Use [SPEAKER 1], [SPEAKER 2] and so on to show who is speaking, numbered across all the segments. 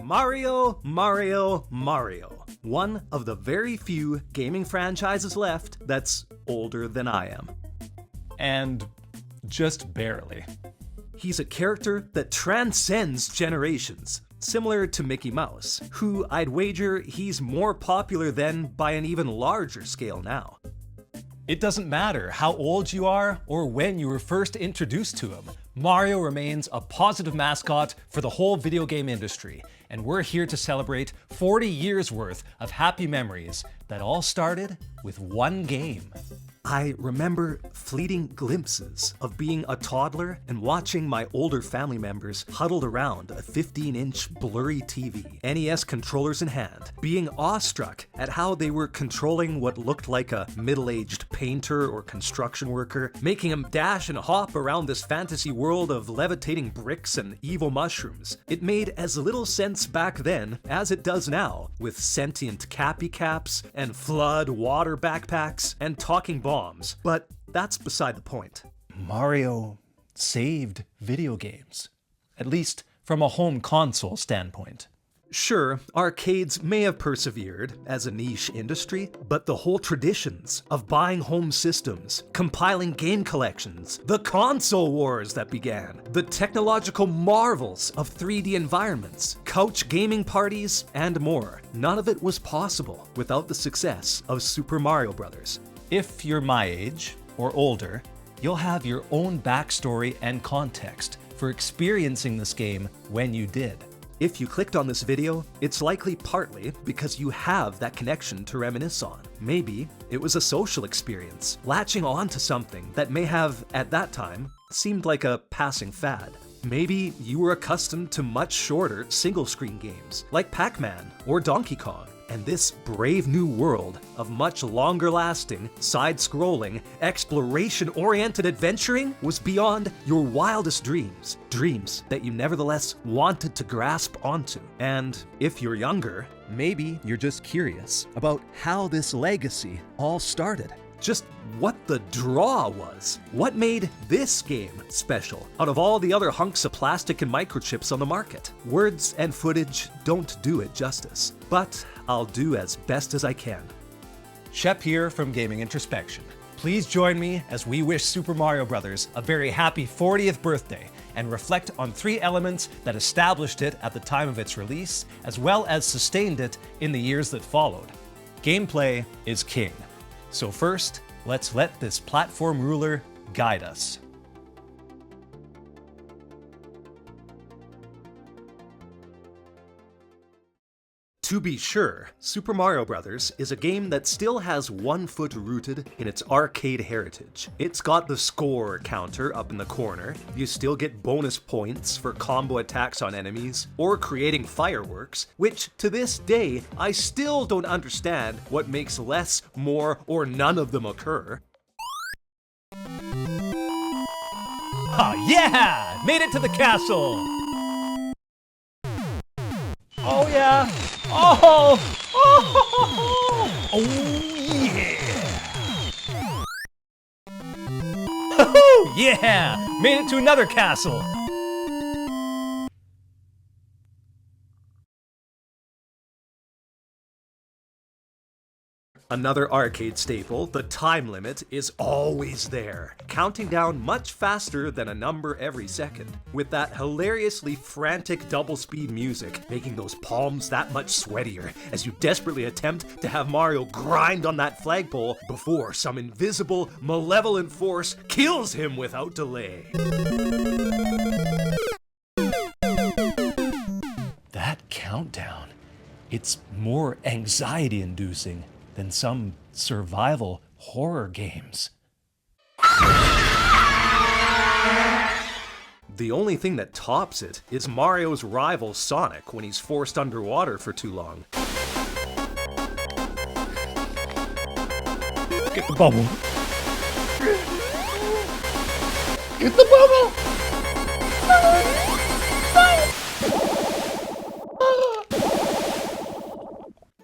[SPEAKER 1] Mario, Mario, Mario. One of the very few gaming franchises left that's older than I am.
[SPEAKER 2] And just barely.
[SPEAKER 1] He's a character that transcends generations, similar to Mickey Mouse, who I'd wager he's more popular than by an even larger scale now.
[SPEAKER 2] It doesn't matter how old you are or when you were first introduced to him, Mario remains a positive mascot for the whole video game industry, and we're here to celebrate 40 years worth of happy memories that all started with one game.
[SPEAKER 1] I remember fleeting glimpses of being a toddler and watching my older family members huddled around a 15-inch blurry TV, NES controllers in hand, being awestruck at how they were controlling what looked like a middle-aged painter or construction worker, making him dash and hop around this fantasy world of levitating bricks and evil mushrooms. It made as little sense back then as it does now, with sentient cappy caps and flood water backpacks and talking bombs. But that's beside the point.
[SPEAKER 2] Mario saved video games, at least from a home console standpoint.
[SPEAKER 1] Sure, arcades may have persevered as a niche industry, but the whole traditions of buying home systems, compiling game collections, the console wars that began, the technological marvels of 3D environments, couch gaming parties, and more, none of it was possible without the success of Super Mario Bros.
[SPEAKER 2] If you're my age, or older, you'll have your own backstory and context for experiencing this game when you did.
[SPEAKER 1] If you clicked on this video, it's likely partly because you have that connection to reminisce on. Maybe it was a social experience, latching on to something that may have, at that time, seemed like a passing fad. Maybe you were accustomed to much shorter single-screen games, like Pac-Man or Donkey Kong. And this brave new world of much longer-lasting, side-scrolling, exploration-oriented adventuring was beyond your wildest dreams. Dreams that you nevertheless wanted to grasp onto. And if you're younger, maybe you're just curious about how this legacy all started. Just what the draw was. What made this game special out of all the other hunks of plastic and microchips on the market? Words and footage don't do it justice, but I'll do as best as I can.
[SPEAKER 2] Shep here from Gaming Introspection. Please join me as we wish Super Mario Bros. A very happy 40th birthday and reflect on 3 elements that established it at the time of its release, as well as sustained it in the years that followed. Gameplay is king. So first, let's let this platform ruler guide us.
[SPEAKER 1] To be sure, Super Mario Bros. Is a game that still has one foot rooted in its arcade heritage. It's got the score counter up in the corner, you still get bonus points for combo attacks on enemies, or creating fireworks, which to this day, I still don't understand what makes less, more, or none of them occur.
[SPEAKER 2] Ah, yeah! Made it to the castle! Oh yeah! Oh! Oh! Oh yeah! Oh yeah! Made it to another castle!
[SPEAKER 1] Another arcade staple, the time limit, is always there, counting down much faster than a number every second, with that hilariously frantic double-speed music making those palms that much sweatier as you desperately attempt to have Mario grind on that flagpole before some invisible, malevolent force kills him without delay.
[SPEAKER 2] That countdown, it's more anxiety-inducing than some survival horror games.
[SPEAKER 1] The only thing that tops it is Mario's rival Sonic when he's forced underwater for too long.
[SPEAKER 2] Get the bubble.
[SPEAKER 1] Get the bubble!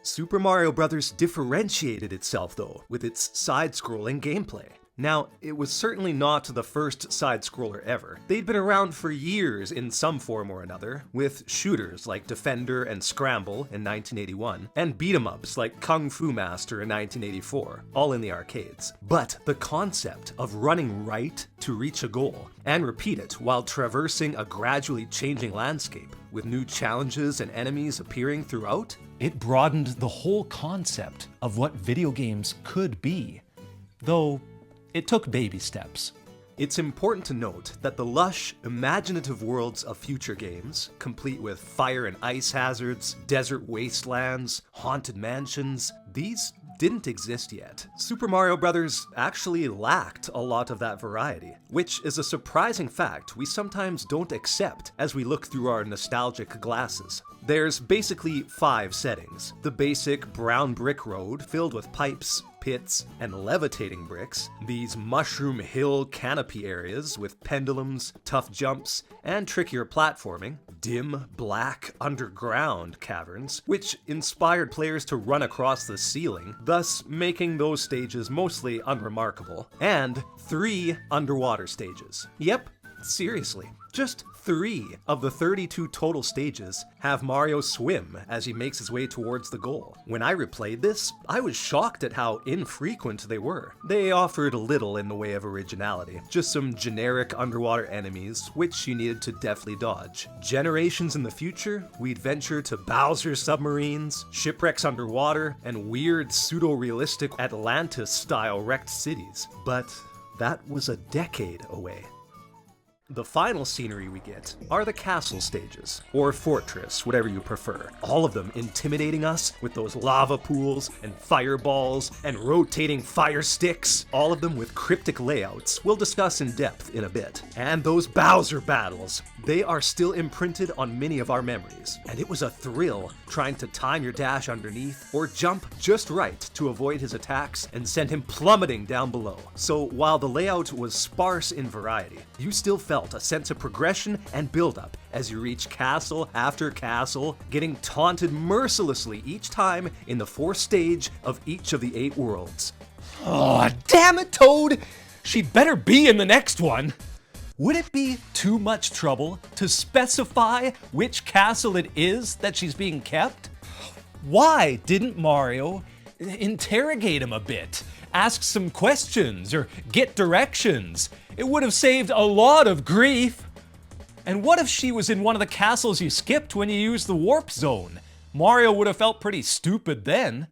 [SPEAKER 1] Super Mario Bros. Differentiated itself, though, with its side-scrolling gameplay. Now, it was certainly not the first side-scroller ever. They'd been around for years in some form or another, with shooters like Defender and Scramble in 1981, and beat-em-ups like Kung Fu Master in 1984, all in the arcades. But the concept of running right to reach a goal, and repeat it while traversing a gradually changing landscape, with new challenges and enemies appearing throughout,
[SPEAKER 2] it broadened the whole concept of what video games could be. Though, it took baby steps.
[SPEAKER 1] It's important to note that the lush, imaginative worlds of future games, complete with fire and ice hazards, desert wastelands, haunted mansions, these didn't exist yet. Super Mario Bros. Actually lacked a lot of that variety, which is a surprising fact we sometimes don't accept as we look through our nostalgic glasses. There's basically 5 settings. The basic brown brick road filled with pipes, pits, and levitating bricks, these mushroom hill canopy areas with pendulums, tough jumps, and trickier platforming, dim, black, underground caverns, which inspired players to run across the ceiling, thus making those stages mostly unremarkable, and 3 underwater stages. Yep, seriously. Just 3 of the 32 total stages have Mario swim as he makes his way towards the goal. When I replayed this, I was shocked at how infrequent they were. They offered little in the way of originality, just some generic underwater enemies which you needed to deftly dodge. Generations in the future, we'd venture to Bowser submarines, shipwrecks underwater, and weird pseudo-realistic Atlantis-style wrecked cities. But that was a decade away. The final scenery we get are the castle stages, or fortress, whatever you prefer. All of them intimidating us with those lava pools and fireballs and rotating fire sticks, all of them with cryptic layouts we'll discuss in depth in a bit. And those Bowser battles, they are still imprinted on many of our memories, and it was a thrill trying to time your dash underneath or jump just right to avoid his attacks and send him plummeting down below. So while the layout was sparse in variety, you still felt a sense of progression and build-up as you reach castle after castle, getting taunted mercilessly each time in the 4th stage of each of the 8 worlds.
[SPEAKER 2] Oh, damn it, Toad! She'd better be in the next one! Would it be too much trouble to specify which castle it is that she's being kept? Why didn't Mario interrogate him a bit? Ask some questions or get directions? It would have saved a lot of grief. And what if she was in one of the castles you skipped when you used the warp zone? Mario would have felt pretty stupid then.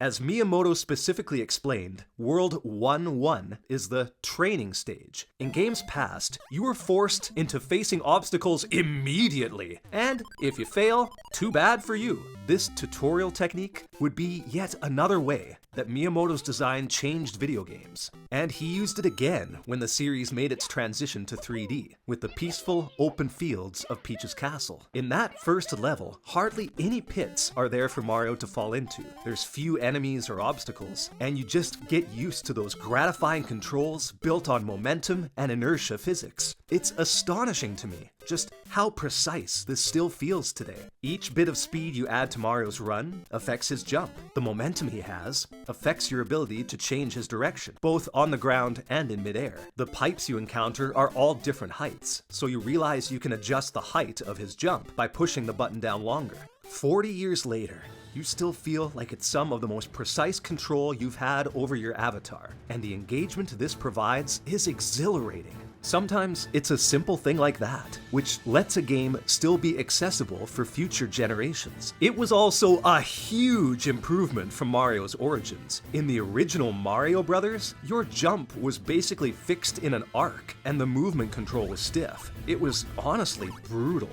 [SPEAKER 1] As Miyamoto specifically explained, World 1-1 is the training stage. In games past, you were forced into facing obstacles immediately, and if you fail, too bad for you. This tutorial technique would be yet another way that Miyamoto's design changed video games. And he used it again when the series made its transition to 3D, with the peaceful, open fields of Peach's castle. In that first level, hardly any pits are there for Mario to fall into. There's few enemies or obstacles, and you just get used to those gratifying controls built on momentum and inertia physics. It's astonishing to me just how precise this still feels today. Each bit of speed you add to Mario's run affects his jump. The momentum he has affects your ability to change his direction, both on the ground and in midair. The pipes you encounter are all different heights, so you realize you can adjust the height of his jump by pushing the button down longer. 40 years later, you still feel like it's some of the most precise control you've had over your avatar, and the engagement this provides is exhilarating. Sometimes it's a simple thing like that, which lets a game still be accessible for future generations. It was also a huge improvement from Mario's origins. In the original Mario Bros., your jump was basically fixed in an arc, and the movement control was stiff. It was honestly brutal.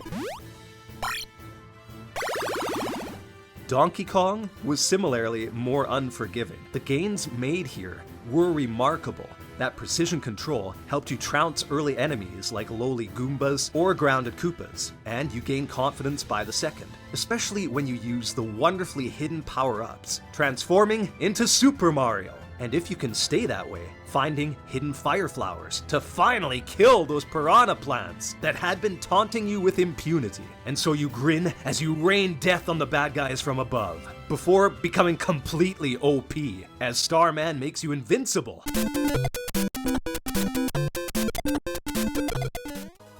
[SPEAKER 1] Donkey Kong was similarly more unforgiving. The gains made here were remarkable. That precision control helped you trounce early enemies like lowly Goombas or grounded Koopas, and you gain confidence by the second, especially when you use the wonderfully hidden power-ups, transforming into Super Mario. And if you can stay that way, finding hidden fire flowers to finally kill those piranha plants that had been taunting you with impunity. And so you grin as you rain death on the bad guys from above, before becoming completely OP, as Starman makes you invincible.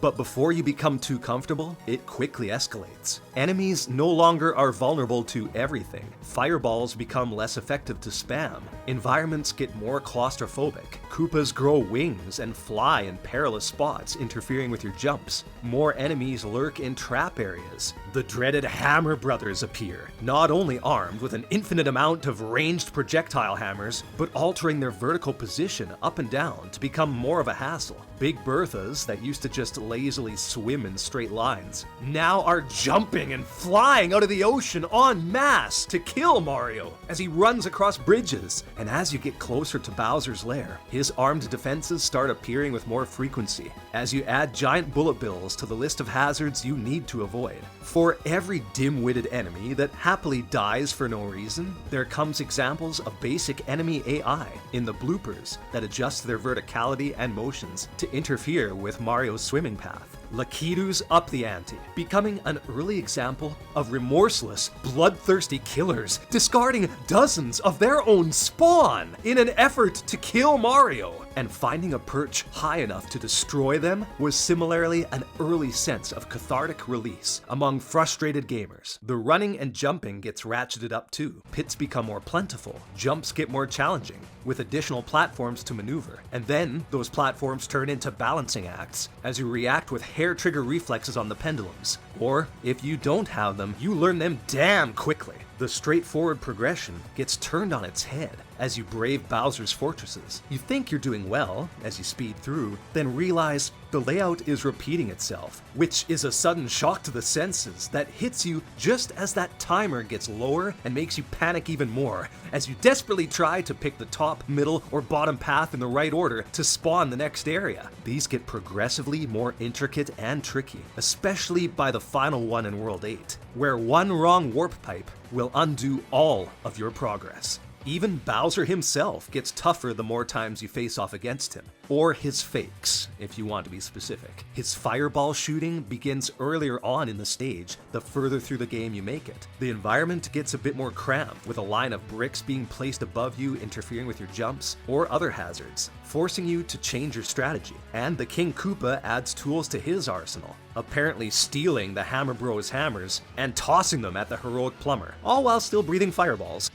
[SPEAKER 1] But before you become too comfortable, it quickly escalates. Enemies no longer are vulnerable to everything. Fireballs become less effective to spam. Environments get more claustrophobic. Koopas grow wings and fly in perilous spots, interfering with your jumps. More enemies lurk in trap areas. The dreaded Hammer Brothers appear, not only armed with an infinite amount of ranged projectile hammers, but altering their vertical position up and down to become more of a hassle. Big Berthas that used to just lazily swim in straight lines now are jumping and flying out of the ocean en masse to kill Mario as he runs across bridges. And as you get closer to Bowser's lair, his armed defenses start appearing with more frequency as you add giant bullet bills to the list of hazards you need to avoid. For every dim-witted enemy that happily dies for no reason, there comes examples of basic enemy AI in the bloopers that adjust their verticality and motions to interfere with Mario's swimming path. Lakiitu's up the ante, becoming an early example of remorseless, bloodthirsty killers discarding dozens of their own spawn in an effort to kill Mario. And finding a perch high enough to destroy them was similarly an early sense of cathartic release among frustrated gamers. The running and jumping gets ratcheted up too. Pits become more plentiful, jumps get more challenging, with additional platforms to maneuver. And then those platforms turn into balancing acts as you react with hair trigger reflexes on the pendulums. Or, if you don't have them, you learn them damn quickly. The straightforward progression gets turned on its head as you brave Bowser's fortresses. You think you're doing well as you speed through, then realize the layout is repeating itself, which is a sudden shock to the senses that hits you just as that timer gets lower and makes you panic even more as you desperately try to pick the top, middle, or bottom path in the right order to spawn the next area. These get progressively more intricate and tricky, especially by the final one in World 8, where one wrong warp pipe will undo all of your progress. Even Bowser himself gets tougher the more times you face off against him. Or his fakes, if you want to be specific. His fireball shooting begins earlier on in the stage, the further through the game you make it. The environment gets a bit more cramped, with a line of bricks being placed above you interfering with your jumps, or other hazards, forcing you to change your strategy. And the King Koopa adds tools to his arsenal, apparently stealing the Hammer Bros hammers and tossing them at the heroic plumber, all while still breathing fireballs.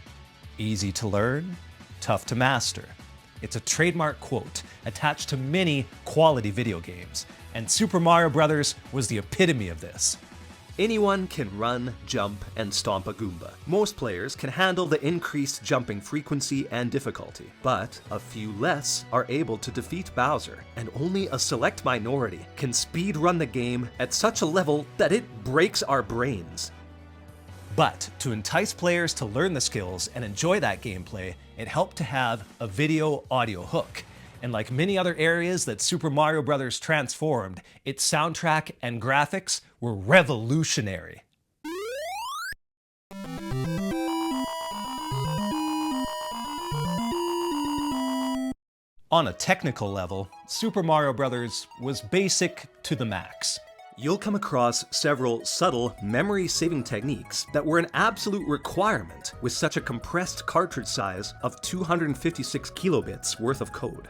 [SPEAKER 2] Easy to learn, tough to master. It's a trademark quote attached to many quality video games, and Super Mario Bros. Was the epitome of this.
[SPEAKER 1] Anyone can run, jump, and stomp a Goomba. Most players can handle the increased jumping frequency and difficulty, but a few less are able to defeat Bowser, and only a select minority can speedrun the game at such a level that it breaks our brains.
[SPEAKER 2] But to entice players to learn the skills and enjoy that gameplay, it helped to have a video-audio hook. And like many other areas that Super Mario Bros. Transformed, its soundtrack and graphics were revolutionary. On a technical level, Super Mario Bros. Was basic to the max.
[SPEAKER 1] You'll come across several subtle memory-saving techniques that were an absolute requirement with such a compressed cartridge size of 256 kilobits worth of code.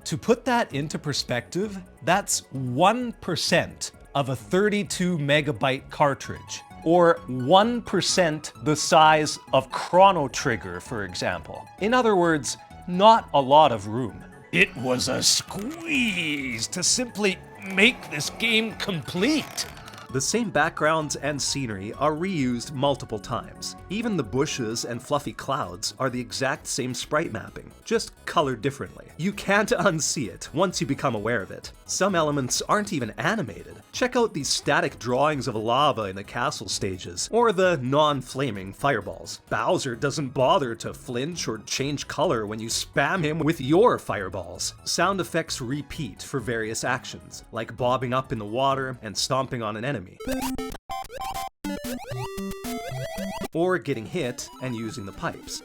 [SPEAKER 2] To put that into perspective, that's 1% of a 32 megabyte cartridge, or 1% the size of Chrono Trigger, for example. In other words, not a lot of room. It was a squeeze to simply make this game complete.
[SPEAKER 1] The same backgrounds and scenery are reused multiple times. Even the bushes and fluffy clouds are the exact same sprite mapping, just colored differently. You can't unsee it once you become aware of it. Some elements aren't even animated. Check out these static drawings of lava in the castle stages, or the non-flaming fireballs. Bowser doesn't bother to flinch or change color when you spam him with your fireballs. Sound effects repeat for various actions, like bobbing up in the water and stomping on an enemy. Or getting hit and using the pipes.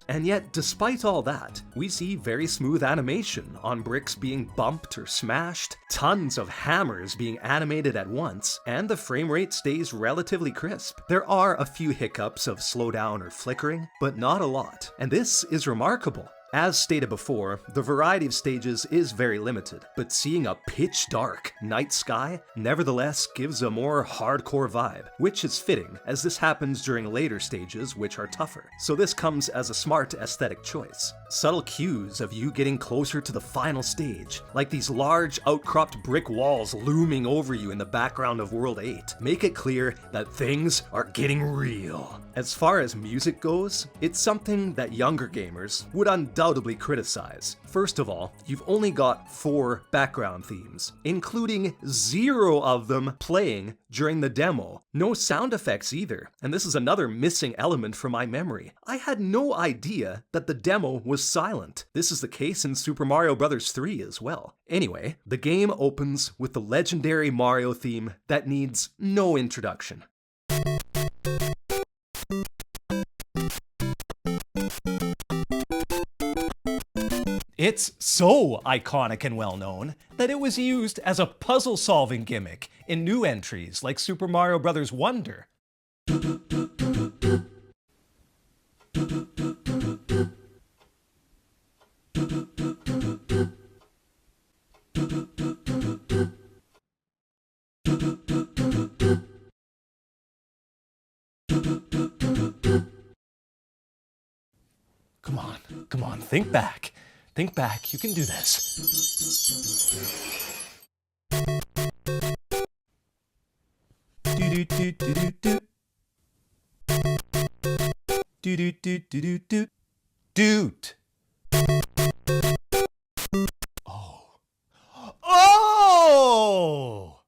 [SPEAKER 1] And yet, despite all that, we see very smooth animation on bricks being bumped or smashed, tons of hammers being animated at once, and the frame rate stays relatively crisp. There are a few hiccups of slowdown or flickering, but not a lot. And this is remarkable. As stated before, the variety of stages is very limited, but seeing a pitch-dark night sky nevertheless gives a more hardcore vibe, which is fitting, as this happens during later stages which are tougher. So this comes as a smart aesthetic choice. Subtle cues of you getting closer to the final stage, like these large outcropped brick walls looming over you in the background of World 8, make it clear that things are getting real. As far as music goes, it's something that younger gamers would undoubtedly criticize. First of all, you've only got 4 background themes, including 0 of them playing during the demo. No sound effects either, and this is another missing element from my memory. I had no idea that the demo was silent. This is the case in Super Mario Bros. 3 as well. Anyway, the game opens with the legendary Mario theme that needs no introduction.
[SPEAKER 2] It's so iconic and well-known that it was used as a puzzle-solving gimmick in new entries like Super Mario Bros. Wonder. Come on, think back. Think back, you can do this. Doot. Oh. Oh!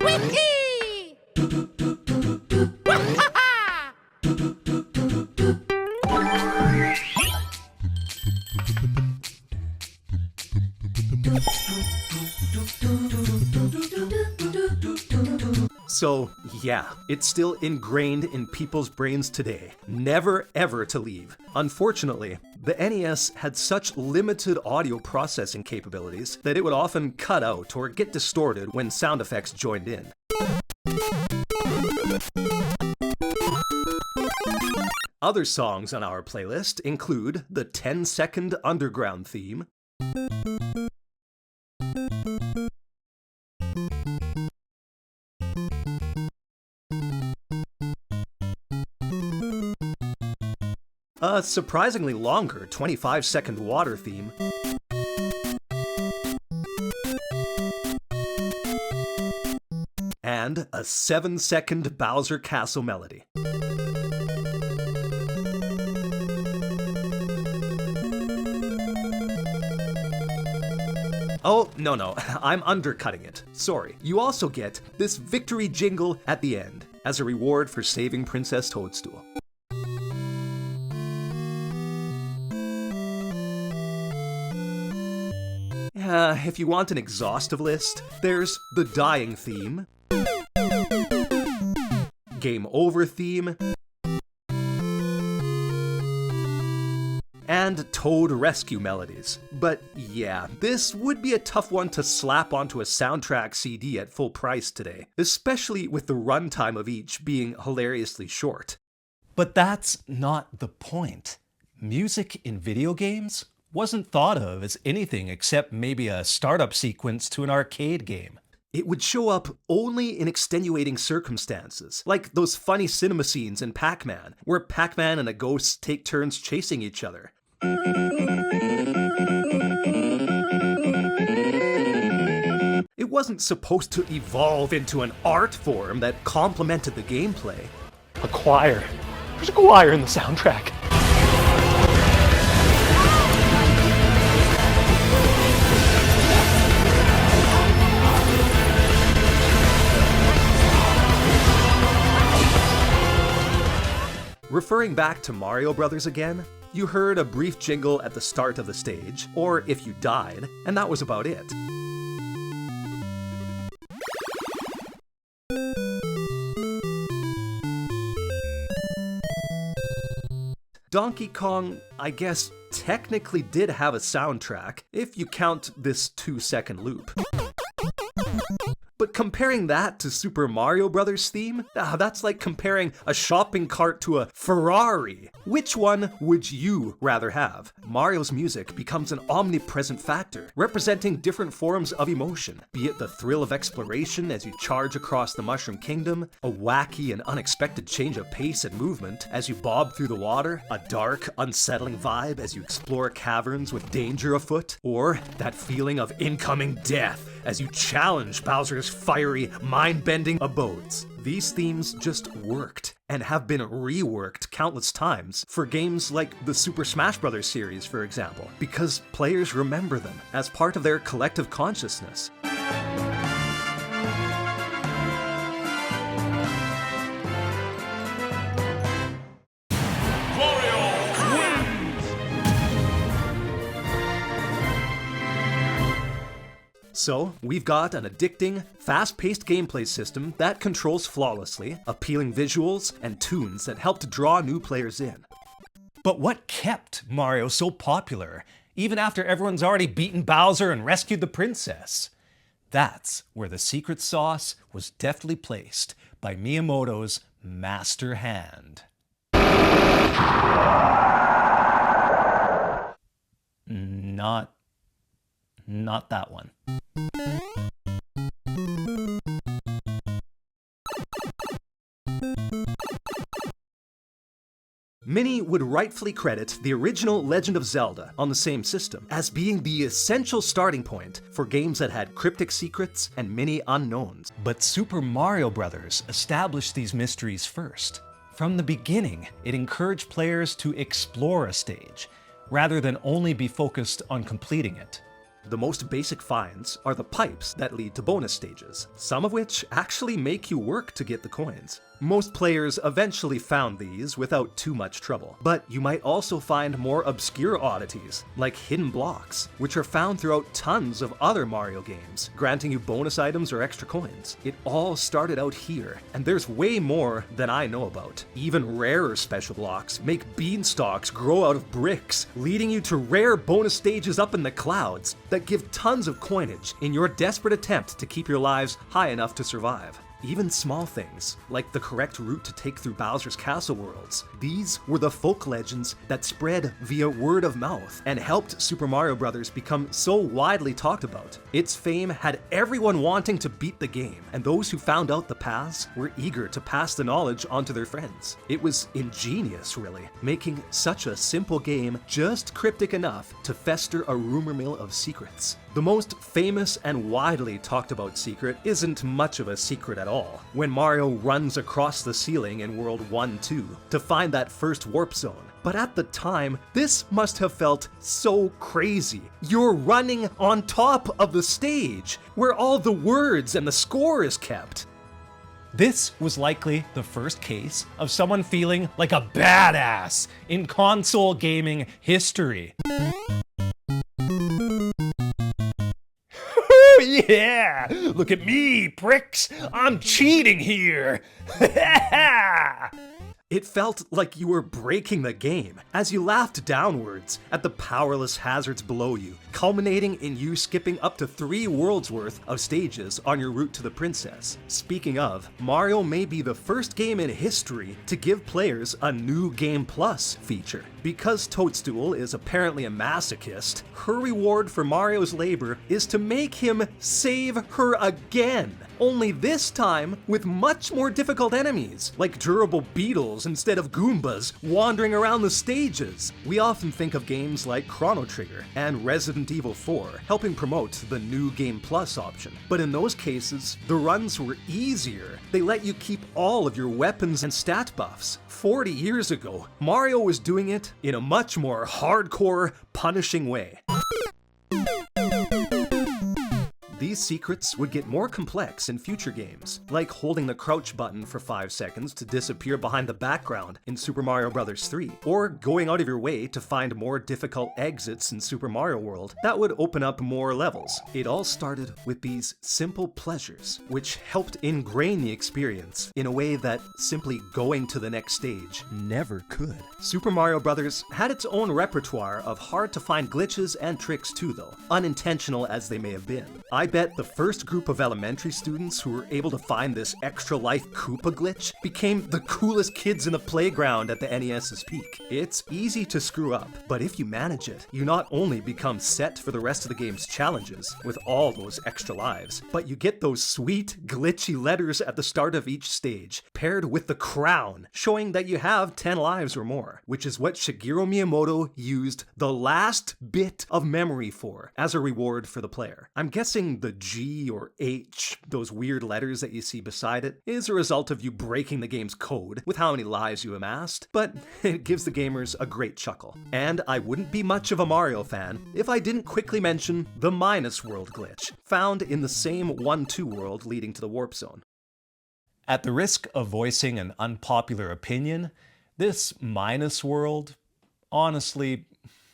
[SPEAKER 3] Wiki!
[SPEAKER 1] So yeah, it's still ingrained in people's brains today, never ever to leave. Unfortunately, the NES had such limited audio processing capabilities that it would often cut out or get distorted when sound effects joined in. Other songs on our playlist include the 10-second Underground theme, a surprisingly longer 25-second Water theme, and a 7-second Bowser Castle melody. Oh, no, I'm undercutting it. Sorry. You also get this victory jingle at the end, as a reward for saving Princess Toadstool. If you want an exhaustive list, there's the Dying theme, Game Over theme, and Toad rescue melodies. But yeah, this would be a tough one to slap onto a soundtrack CD at full price today, especially with the runtime of each being hilariously short.
[SPEAKER 2] But that's not the point. Music in video games wasn't thought of as anything except maybe a startup sequence to an arcade game.
[SPEAKER 1] It would show up only in extenuating circumstances, like those funny cinema scenes in Pac-Man, where Pac-Man and a ghost take turns chasing each other. It wasn't supposed to evolve into an art form that complemented the gameplay.
[SPEAKER 4] A choir. There's a choir in the soundtrack.
[SPEAKER 1] Referring back to Mario Bros. Again, you heard a brief jingle at the start of the stage, or if you died, and that was about it. Donkey Kong, I guess, technically did have a soundtrack, if you count this 2-second loop. But But comparing that to Super Mario Bros. Theme, that's like comparing a shopping cart to a Ferrari. Which one would you rather have? Mario's music becomes an omnipresent factor, representing different forms of emotion, be it the thrill of exploration as you charge across the Mushroom Kingdom, a wacky and unexpected change of pace and movement as you bob through the water, a dark, unsettling vibe as you explore caverns with danger afoot, or that feeling of incoming death as you challenge Bowser's fiery, mind-bending abodes. These themes just worked, and have been reworked countless times for games like the Super Smash Bros. Series, for example, because players remember them as part of their collective consciousness. So, we've got an addicting, fast-paced gameplay system that controls flawlessly, appealing visuals, and tunes that help to draw new players in.
[SPEAKER 2] But what kept Mario so popular, even after everyone's already beaten Bowser and rescued the princess? That's where the secret sauce was deftly placed by Miyamoto's master hand. Not that one.
[SPEAKER 1] Many would rightfully credit the original Legend of Zelda on the same system as being the essential starting point for games that had cryptic secrets and many unknowns.
[SPEAKER 2] But Super Mario Bros. Established these mysteries first. From the beginning, it encouraged players to explore a stage, rather than only be focused on completing it.
[SPEAKER 1] The most basic finds are the pipes that lead to bonus stages, some of which actually make you work to get the coins. Most players eventually found these without too much trouble, but you might also find more obscure oddities, like hidden blocks, which are found throughout tons of other Mario games, granting you bonus items or extra coins. It all started out here, and there's way more than I know about. Even rarer special blocks make beanstalks grow out of bricks, leading you to rare bonus stages up in the clouds that give tons of coinage in your desperate attempt to keep your lives high enough to survive. Even small things, like the correct route to take through Bowser's Castle worlds. These were the folk legends that spread via word of mouth and helped Super Mario Bros. Become so widely talked about. Its fame had everyone wanting to beat the game, and those who found out the paths were eager to pass the knowledge on to their friends. It was ingenious, really, making such a simple game just cryptic enough to fester a rumor mill of secrets. The most famous and widely talked about secret isn't much of a secret at all. When Mario runs across the ceiling in World 1-2 to find that first warp zone. But at the time, this must have felt so crazy. You're running on top of the stage, where all the words and the score is kept.
[SPEAKER 2] This was likely the first case of someone feeling like a badass in console gaming history. Yeah! Look at me, pricks! I'm cheating here!
[SPEAKER 1] It felt like you were breaking the game as you laughed downwards at the powerless hazards below you, culminating in you skipping up to 3 worlds worth of stages on your route to the princess. Speaking of, Mario may be the first game in history to give players a new Game Plus feature. Because Toadstool is apparently a masochist, her reward for Mario's labor is to make him save her again. Only this time with much more difficult enemies, like durable beetles instead of Goombas wandering around the stages. We often think of games like Chrono Trigger and Resident Evil 4 helping promote the new Game Plus option. But in those cases, the runs were easier. They let you keep all of your weapons and stat buffs. 40 years ago, Mario was doing it in a much more hardcore, punishing way. These secrets would get more complex in future games, like holding the crouch button for 5 seconds to disappear behind the background in Super Mario Bros. 3, or going out of your way to find more difficult exits in Super Mario World that would open up more levels. It all started with these simple pleasures, which helped ingrain the experience in a way that simply going to the next stage never could. Super Mario Bros. Had its own repertoire of hard-to-find glitches and tricks too, though, unintentional as they may have been. I bet bet the first group of elementary students who were able to find this extra life Koopa glitch became the coolest kids in the playground at the NES's peak. It's easy to screw up, but if you manage it, you not only become set for the rest of the game's challenges with all those extra lives, but you get those sweet, glitchy letters at the start of each stage, paired with the crown, showing that you have 10 lives or more, which is what Shigeru Miyamoto used the last bit of memory for as a reward for the player. I'm guessing the G or H, those weird letters that you see beside it, is a result of you breaking the game's code with how many lives you amassed, but it gives the gamers a great chuckle. And I wouldn't be much of a Mario fan if I didn't quickly mention the minus world glitch, found in the same 1-2 world leading to the warp zone.
[SPEAKER 2] At the risk of voicing an unpopular opinion, this minus world honestly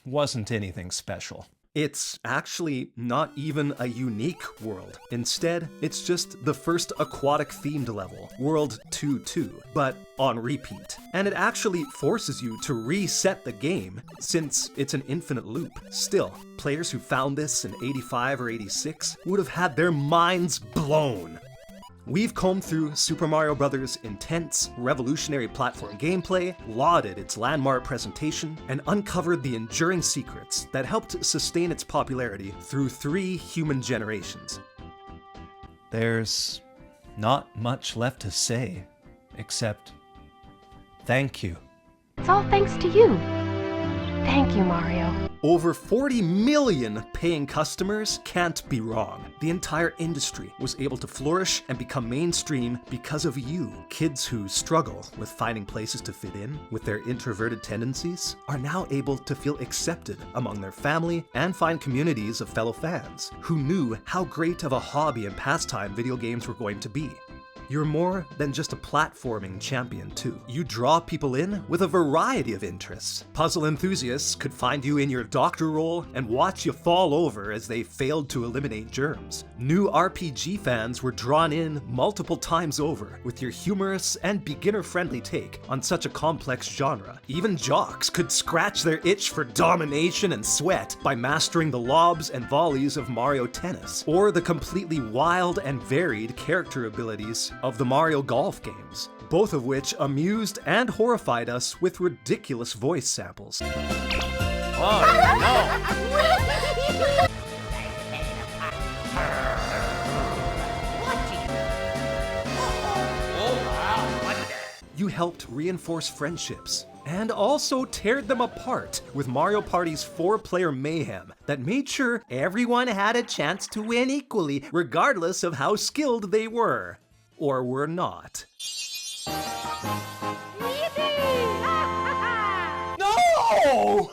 [SPEAKER 2] wasn't anything special.
[SPEAKER 1] It's actually not even a unique world. Instead, it's just the first aquatic-themed level, World 2-2, but on repeat. And it actually forces you to reset the game, since it's an infinite loop. Still, players who found this in 85 or 86 would have had their minds blown. We've combed through Super Mario Bros.' intense, revolutionary platform gameplay, lauded its landmark presentation, and uncovered the enduring secrets that helped sustain its popularity through 3 human generations.
[SPEAKER 2] There's not much left to say, except thank you.
[SPEAKER 3] It's all thanks to you. Thank you, Mario.
[SPEAKER 1] Over 40 million paying customers can't be wrong. The entire industry was able to flourish and become mainstream because of you. Kids who struggle with finding places to fit in with their introverted tendencies are now able to feel accepted among their family and find communities of fellow fans who knew how great of a hobby and pastime video games were going to be. You're more than just a platforming champion, too. You draw people in with a variety of interests. Puzzle enthusiasts could find you in your doctor role and watch you fall over as they failed to eliminate germs. New RPG fans were drawn in multiple times over with your humorous and beginner-friendly take on such a complex genre. Even jocks could scratch their itch for domination and sweat by mastering the lobs and volleys of Mario Tennis, or the completely wild and varied character abilities of the Mario Golf games, both of which amused and horrified us with ridiculous voice samples. You helped reinforce friendships and also teared them apart with Mario Party's 4-player mayhem that made sure everyone had a chance to win equally, regardless of how skilled they were. Or were not.
[SPEAKER 2] No!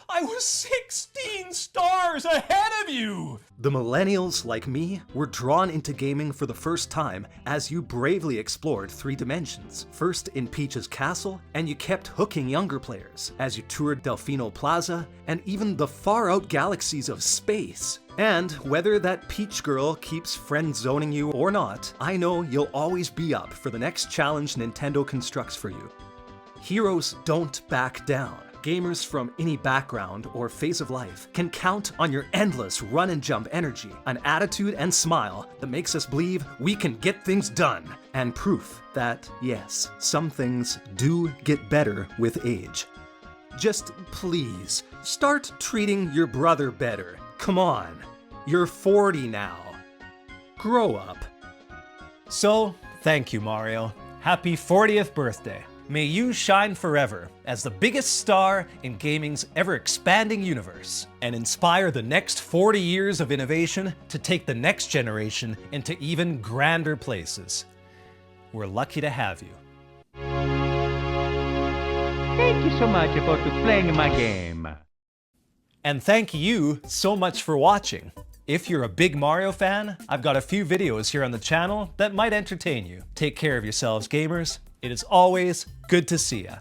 [SPEAKER 2] I was 16 stars ahead of you!
[SPEAKER 1] The millennials, like me, were drawn into gaming for the first time as you bravely explored 3 dimensions. First in Peach's castle, and you kept hooking younger players as you toured Delfino Plaza and even the far-out galaxies of space. And whether that Peach girl keeps friend-zoning you or not, I know you'll always be up for the next challenge Nintendo constructs for you. Heroes don't back down. Gamers from any background or phase of life can count on your endless run and jump energy, an attitude and smile that makes us believe we can get things done, and proof that, yes, some things do get better with age. Just please, start treating your brother better. Come on, you're 40 now. Grow up.
[SPEAKER 2] So, thank you, Mario. Happy 40th birthday. May you shine forever as the biggest star in gaming's ever-expanding universe, and inspire the next 40 years of innovation to take the next generation into even grander places. We're lucky to have you.
[SPEAKER 5] Thank you so much for playing my game.
[SPEAKER 2] And thank you so much for watching. If you're a big Mario fan, I've got a few videos here on the channel that might entertain you. Take care of yourselves, gamers. It is always good to see ya.